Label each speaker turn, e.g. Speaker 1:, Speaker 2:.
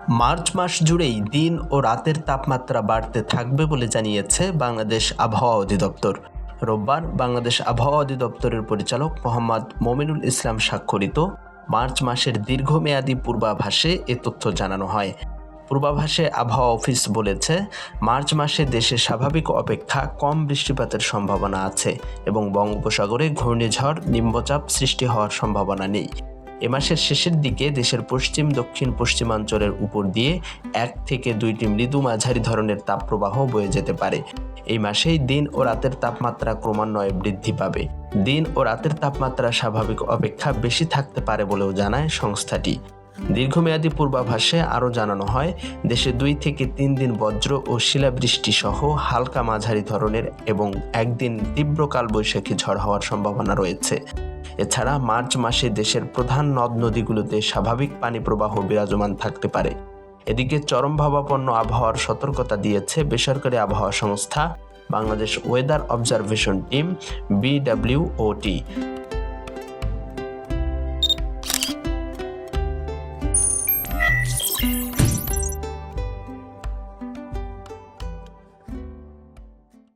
Speaker 1: March মাস জুড়েই দিন ও রাতের তাপমাত্রা বাড়তে থাকবে বলে জানিয়েছে বাংলাদেশ আবহাওয়া অধিদপ্তর। রোববার বাংলাদেশ আবহাওয়া অধিদপ্তরের পরিচালক মোহাম্মদ মমিনুল ইসলাম স্বাক্ষরিত মার্চ মাসের দীর্ঘমেয়াদী পূর্বাভাসে এ তথ্য জানানো হয়। পূর্বাভাসে আবহাওয়া অফিস বলেছে, মার্চ মাসে দেশে স্বাভাবিক অপেক্ষা কম বৃষ্টিপাতের সম্ভাবনা আছে এবং বঙ্গোপসাগরে ঘূর্ণিঝড় নিম্নচাপ সৃষ্টি হওয়ার সম্ভাবনা নেই। এ মাসের শেষের দিকে দেশের পশ্চিম দক্ষিণ পশ্চিমাঞ্চলের উপর দিয়ে 1 থেকে 2টি মৃদু মাঝারি ধরনের তাপপ্রবাহ বয়ে যেতে পারে। এই মাসেই দিন ও রাতের তাপমাত্রা ক্রমান্বয়ে বৃদ্ধি পাবে। দিন ও রাতের তাপমাত্রা স্বাভাবিক অপেক্ষা বেশি থাকতে পারে বলেও জানায় সংস্থাটি। দীর্ঘমেয়াদী পূর্বাভাসে আরও জানানো হয়, দেশে 2 থেকে 3 দিন বজ্র ও শিলাবৃষ্টি সহ হালকা মাঝারি ধরনের এবং একদিন তীব্র কালবৈশাখী ঝড় হওয়ার সম্ভাবনা রয়েছে। এছাড়া মার্চ মাসে দেশের প্রধান নদ নদীগুলোতে স্বাভাবিক পানি প্রবাহ বিরাজমান থাকতে পারে। এদিকে চরমভাবাপন্ন আবহাওয়ার সতর্কতা দিয়েছে বেসরকারি আবহাওয়া সংস্থা Bangladesh weather observation team BWOT।